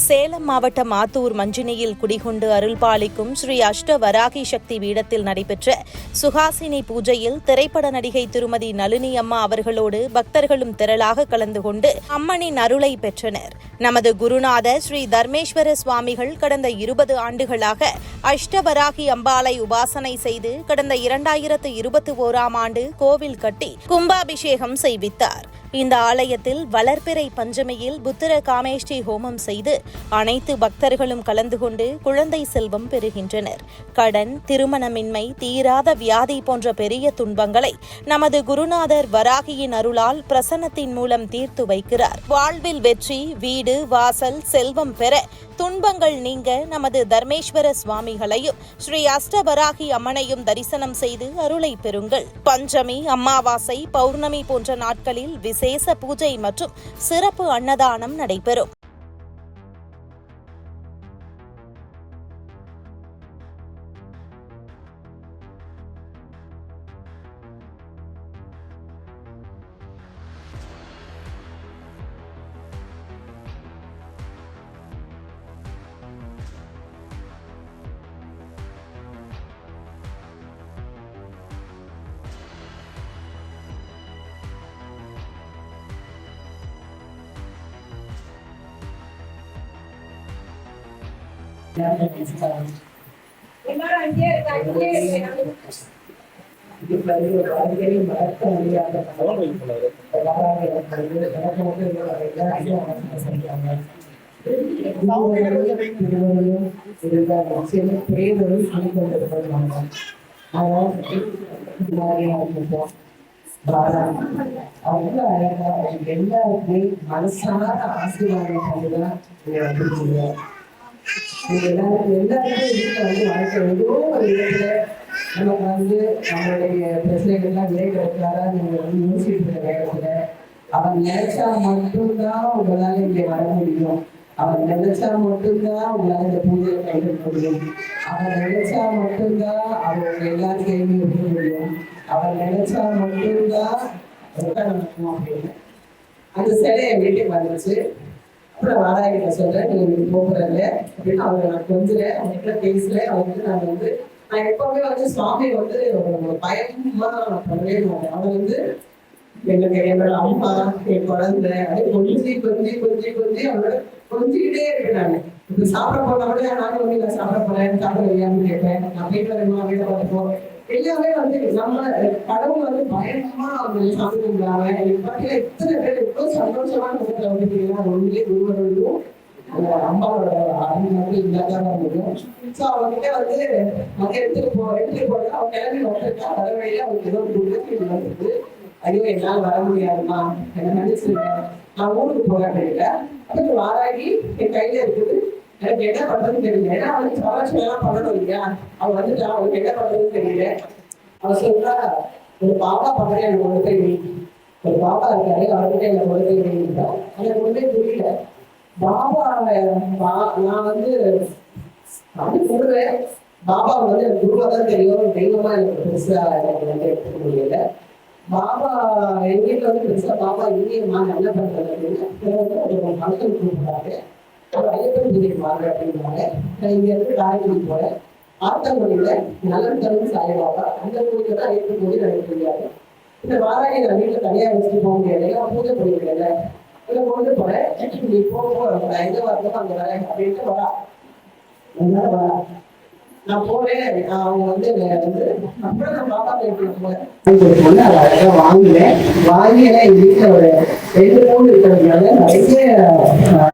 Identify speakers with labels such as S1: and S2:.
S1: சேலம் மாவட்டம் ஆத்தூர் மஞ்சினியில் குடிகொண்டு அருள்பாலிக்கும் ஸ்ரீ அஷ்ட வராகி சக்தி பீடத்தில் நடைபெற்ற சுஹாசினி பூஜையில் திரைப்பட நடிகை திருமதி நளினி அம்மா அவர்களோடு பக்தர்களும் திரளாக கலந்து கொண்டு அம்மனின் அருளை பெற்றனர். நமது குருநாதர் ஸ்ரீ தர்மேஸ்வர சுவாமிகள் கடந்த 20 ஆண்டுகளாக அஷ்டவராகி அம்பாளை உபாசனை செய்து கடந்த 2021ஆம் ஆண்டு கோவில் கட்டி கும்பாபிஷேகம் செய்வித்தார். இந்த ஆலயத்தில் வளர்பிறை பஞ்சமியில் புத்திர காமேஷ்டி ஹோமம் செய்து அனைத்து பக்தர்களும் கலந்து கொண்டு குழந்தை செல்வம் பெறுகின்றனர். கடன், திருமணமின்மை, தீராத வியாதி போன்ற பெரிய துன்பங்களை நமது குருநாதர் வராகியின் அருளால் பிரசன்னத்தின் மூலம் தீர்த்து வைக்கிறார். வாழ்வில் வெற்றி, வீடு, வாசல், செல்வம் பெற துன்பங்கள் நீங்க நமது தர்மேஸ்வர சுவாமிகளையும் ஸ்ரீ அஷ்டவராகி அம்மனையும் தரிசனம் செய்து அருளை பெறுங்கள். பஞ்சமி, அமாவாசை, பௌர்ணமி போன்ற நாட்களில் விசேஷ பூஜை மற்றும் சிறப்பு அன்னதானம் நடைபெறும்.
S2: மனசார ஆசீர்வாதம் எல்லாருமே வீட்டில் வாழ்க்கை ஏதோ ஒரு இடத்துல நமக்கு நம்மளுடைய பிரச்சனைகள்லாம் விளைவிக்கிறாரா நீங்கள் யோசிக்கிற நேரத்துல அவன் நினைச்சா மட்டும்தான் உங்களால இங்கே வர முடியும். அவன் நினைச்சா மட்டும்தான் உங்களால இந்த பூஜையை கைவிட முடியும். அவன் நினைச்சா மட்டும்தான் அவங்க எல்லாரும் கேள்வி எடுக்க முடியும். அவன் நினைச்சா மட்டும்தான் நடக்கும் அப்படின்னு அந்த சிலை என் வீட்டுக்கு வந்துச்சு. அப்புறம் வாராகிட்ட சொல்றேன், நீங்க இப்படி போகிறல்ல அப்படின்னு அவங்க நான் கொஞ்சம் அவங்ககிட்ட பேசல. அவங்களுக்கு நான் எப்பவுமே சுவாமி ஒரு பயமா பண்ணவே மாட்டேன். அவங்க எங்களுக்கு என்னோட அம்மா, என் குழந்தை அப்படியே கொஞ்சி அவங்களோட கொஞ்சிக்கிட்டே இருக்கேன். நான் இப்ப சாப்பிட போனா கூட நானும் நான் சாப்பிட போறேன், சாப்பிட வையாம கேட்பேன். நான் வீட்டுல வீட்டை பார்த்து போறேன். எல்லாமே நம்ம கடவுள் பயங்கரமா அவங்க சாமி கும்பிடுறாங்க. பார்த்தீங்கன்னா எத்தனை பேர் எவ்வளவு சந்தோஷமான முகத்துல வந்துட்டீங்கன்னா ஒன்றிலே குருவர்களும் அந்த அம்மாவோட அருள் இல்லாதான் முடியும். ஸோ அவங்ககிட்ட அவங்க எடுத்துட்டு போறது அவங்க எல்லாமே வந்துருக்கா. வர வழியில அவங்களுக்கு ஏதோ ஒரு குடும்பத்தில் வந்துருக்கு. ஐயோ என்னால் வர முடியாதுமா, என்ன நினைச்சிருக்கேன், நான் ஊருக்கு போகிறேன். அப்புறம் வாராகி என் கையில இருக்குது, எனக்கு என்ன பண்றதுன்னு தெரியல. ஏன்னா அவனுக்கு சவாட்சியெல்லாம் பண்ணணும் இல்லையா. அவன் அவனுக்கு என்ன பண்றதுன்னு தெரியல. அவன் சொல்றா, ஒரு பாப்பா பண்றேன், எனக்கு ஒழுக்கை வை. ஒரு பாப்பா இருக்காரு, அவர்கிட்ட எனக்கு ஒழுக்கை வைட்டா. எனக்கு ஒன்றுமே புரியல. பாபா நான் கூடுவேன். பாபா எனக்கு குருவா தான் தெரியும், தெய்வமா எனக்கு பெருசா எனக்கு எடுத்துக்க முடியல. பாபா எங்க வீட்டுல பெருசா பாபா இல்லையம்மா என்ன பண்றது அப்படின்னு ஃபங்க்ஷன் கூப்பிடுறாரு. ஒரு ஐயப்பன் பூஜைக்கு வாங்க அப்படின்னாங்க. நான் இங்க இருந்து காரைக்குடி போறேன். ஆத்தங்குடியில நலன் தரும் சாய்பாபா அந்த பூஜை தான் ஐயப்பன் பூஜை நடக்க முடியாது. இந்த வாராகி நான் வீட்டுல தனியா வச்சுட்டு போக முடியாது, எல்லாம் பூஜை பண்ணிக்கிறேன்ல, இதை கொண்டு போறேன். நீ போக எங்க வரணும் அங்க வரேன் அப்படின்ட்டு வரா. வரா நான் போறேன். அவங்க அப்புறம் நான் பாப்பா வீட்டுக்கு போறேன். வாங்கினேன். எங்க வீட்டுல ஒரு 2 இருக்கிறதுனால நிறைய